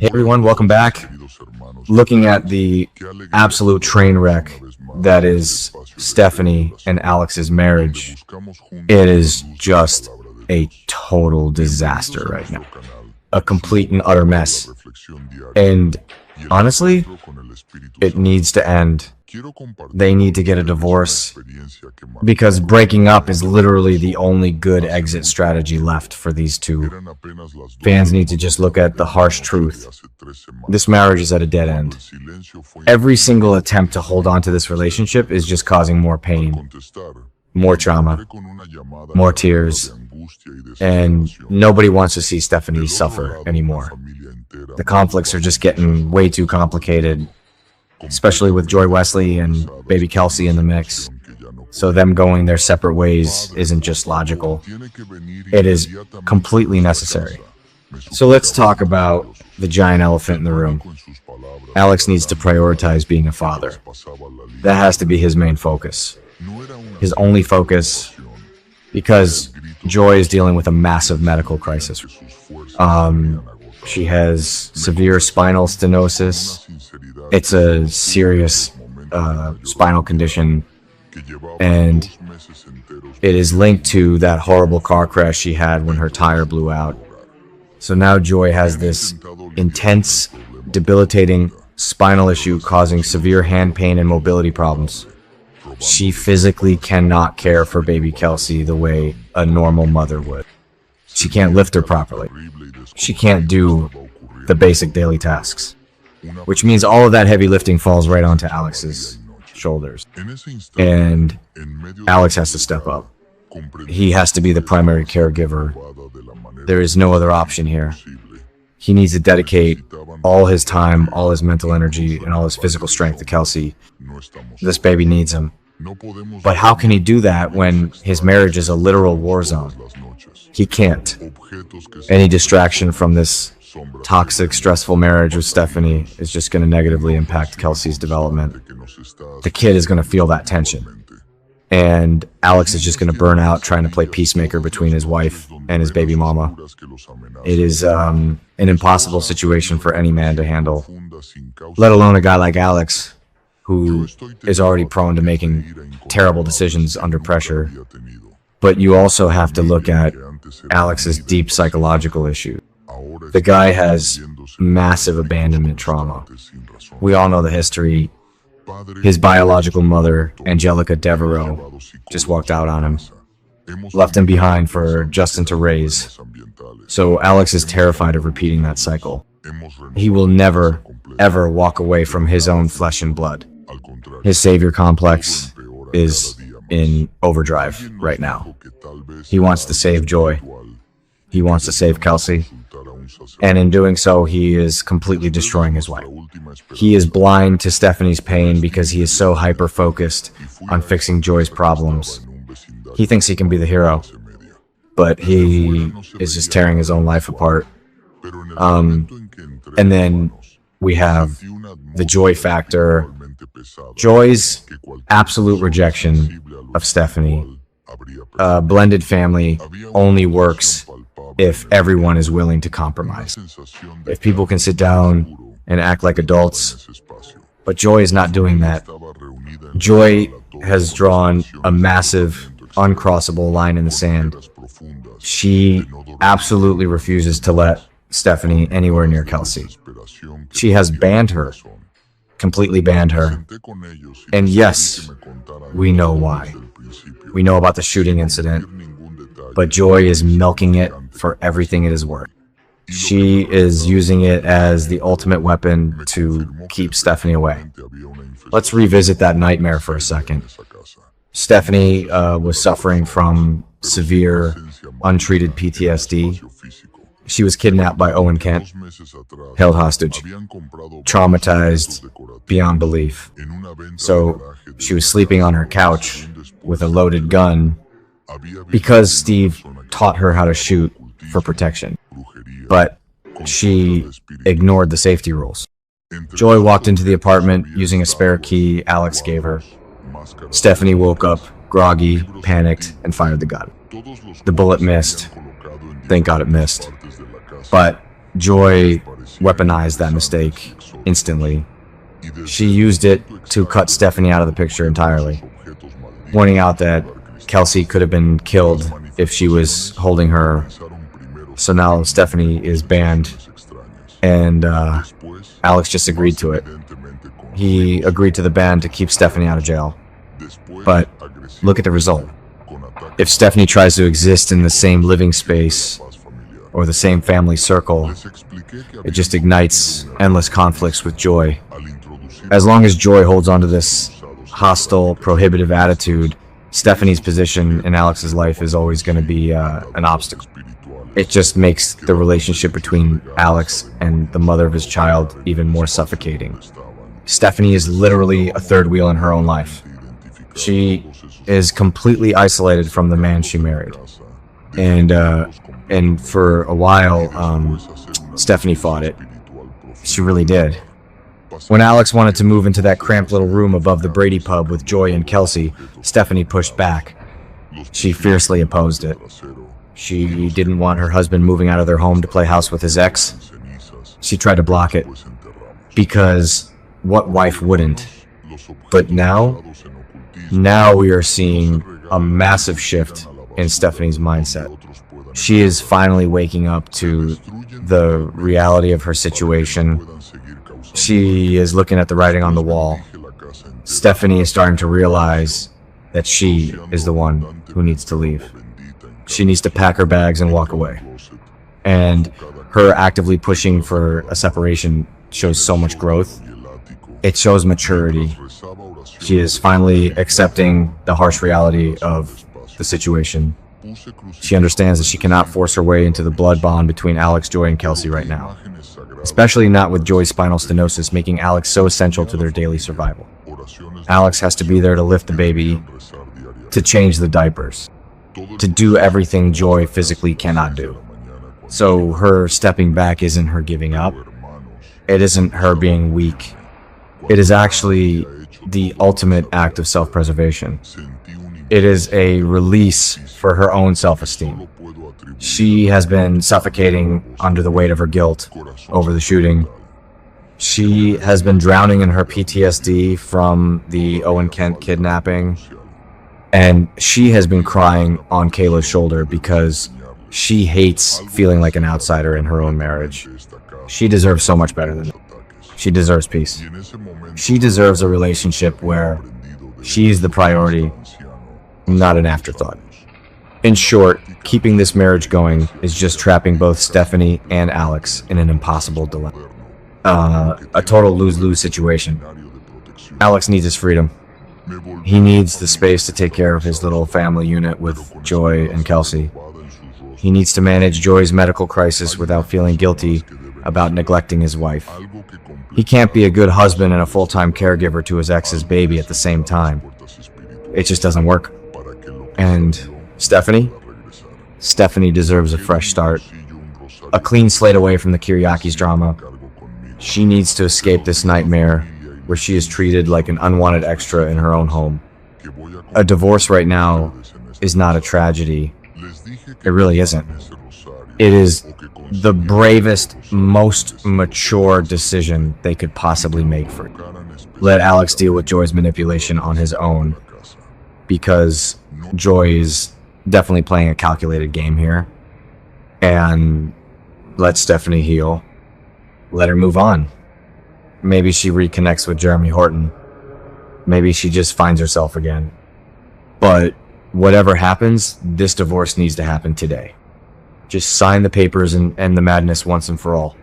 Hey everyone, welcome back. Looking at the absolute train wreck that is Stephanie and Alex's marriage, it is just a total disaster right now. A complete and utter mess. And honestly, it needs to end. They need to get a divorce because breaking up is literally the only good exit strategy left for these two. Fans need to just look at the harsh truth. This marriage is at a dead end. Every single attempt to hold on to this relationship is just causing more pain, more trauma, more tears, and nobody wants to see Stephanie suffer anymore. The conflicts are just getting way too complicated, especially with Joy Wesley and baby Kelsey in the mix. So them going their separate ways isn't just logical. It is completely necessary. So let's talk about the giant elephant in the room. Alex needs to prioritize being a father. That has to be his main focus. His only focus, because Joy is dealing with a massive medical crisis. She has severe spinal stenosis. It's a serious spinal condition, and it is linked to that horrible car crash she had when her tire blew out. So now Joy has this intense, debilitating spinal issue causing severe hand pain and mobility problems. She physically cannot care for baby Kelsey the way a normal mother would. She can't lift her properly. She can't do the basic daily tasks, which means all of that heavy lifting falls right onto Alex's shoulders. And Alex has to step up. He has to be the primary caregiver. There is no other option here. He needs to dedicate all his time, all his mental energy, and all his physical strength to Kelsey. This baby needs him. But how can he do that when his marriage is a literal war zone? He can't. Any distraction from this toxic, stressful marriage with Stephanie is just going to negatively impact Kelsey's development. The kid is going to feel that tension. And Alex is just going to burn out trying to play peacemaker between his wife and his baby mama. It is an impossible situation for any man to handle, let alone a guy like Alex, who is already prone to making terrible decisions under pressure. But you also have to look at Alex's deep psychological issue. The guy has massive abandonment trauma. We all know the history. His biological mother, Angelica Devereaux, just walked out on him, left him behind for Justin to raise. So Alex is terrified of repeating that cycle. He will never, ever walk away from his own flesh and blood. His savior complex is in overdrive right now. He wants to save Joy. He wants to save Kelsey. And in doing so, he is completely destroying his wife. He is blind to Stephanie's pain because he is so hyper-focused on fixing Joy's problems. He thinks he can be the hero, but he is just tearing his own life apart. And then we have the Joy factor. Joy's absolute rejection of Stephanie. Blended family only works if everyone is willing to compromise. If people can sit down and act like adults. But Joy is not doing that. Joy has drawn a massive, uncrossable line in the sand. She absolutely refuses to let Stephanie anywhere near Kelsey. She has banned her, completely banned her. And yes, we know why. We know about the shooting incident, but Joy is milking it for everything it is worth. She is using it as the ultimate weapon to keep Stephanie away. Let's revisit that nightmare for a second. Stephanie was suffering from severe, untreated PTSD. She was kidnapped by Owen Kent, held hostage, traumatized beyond belief. So she was sleeping on her couch with a loaded gun because Steve taught her how to shoot for protection. But she ignored the safety rules. Joy walked into the apartment using a spare key Alex gave her. Stephanie woke up, groggy, panicked, and fired the gun. The bullet missed. Thank God it missed. But Joy weaponized that mistake instantly. She used it to cut Stephanie out of the picture entirely, pointing out that Kelsey could have been killed if she was holding her. So now Stephanie is banned, and Alex just agreed to it. He agreed to the ban to keep Stephanie out of jail. But look at the result. If Stephanie tries to exist in the same living space or the same family circle, it just ignites endless conflicts with Joy. As long as Joy holds on to this hostile, prohibitive attitude, Stephanie's position in Alex's life is always going to be an obstacle. It just makes the relationship between Alex and the mother of his child even more suffocating. Stephanie is literally a third wheel in her own life. She is completely isolated from the man she married. And for a while, Stephanie fought it. She really did. When Alex wanted to move into that cramped little room above the Brady pub with Joy and Kelsey, Stephanie pushed back. She fiercely opposed it. She didn't want her husband moving out of their home to play house with his ex. She tried to block it. Because what wife wouldn't? But now we are seeing a massive shift in Stephanie's mindset. She is finally waking up to the reality of her situation. She is looking at the writing on the wall. Stephanie is starting to realize that she is the one who needs to leave. She needs to pack her bags and walk away. And her actively pushing for a separation shows so much growth. It shows maturity. She is finally accepting the harsh reality of the situation. She understands that she cannot force her way into the blood bond between Alex, Joy, and Kelsey right now. Especially not with Joy's spinal stenosis making Alex so essential to their daily survival. Alex has to be there to lift the baby, to change the diapers, to do everything Joy physically cannot do. So her stepping back isn't her giving up. It isn't her being weak. It is actually the ultimate act of self-preservation. It is a release for her own self-esteem. She has been suffocating under the weight of her guilt over the shooting. She has been drowning in her PTSD from the Owen Kent kidnapping. And she has been crying on Kayla's shoulder because she hates feeling like an outsider in her own marriage. She deserves so much better than that. She deserves peace. She deserves a relationship where she's the priority, not an afterthought. In short, keeping this marriage going is just trapping both Stephanie and Alex in an impossible dilemma. A total lose-lose situation. Alex needs his freedom. He needs the space to take care of his little family unit with Joy and Kelsey. He needs to manage Joy's medical crisis without feeling guilty about neglecting his wife. He can't be a good husband and a full-time caregiver to his ex's baby at the same time. It just doesn't work. And Stephanie deserves a fresh start. A clean slate away from the Kiriakis drama. She needs to escape this nightmare where she is treated like an unwanted extra in her own home. A divorce right now is not a tragedy. It really isn't. It is the bravest, most mature decision they could possibly make for her. Let Alex deal with Joy's manipulation on his own, because Joy is definitely playing a calculated game here. And let Stephanie heal. Let her move on. Maybe she reconnects with Jeremy Horton. Maybe she just finds herself again. But whatever happens, this divorce needs to happen today. Just sign the papers and end the madness once and for all.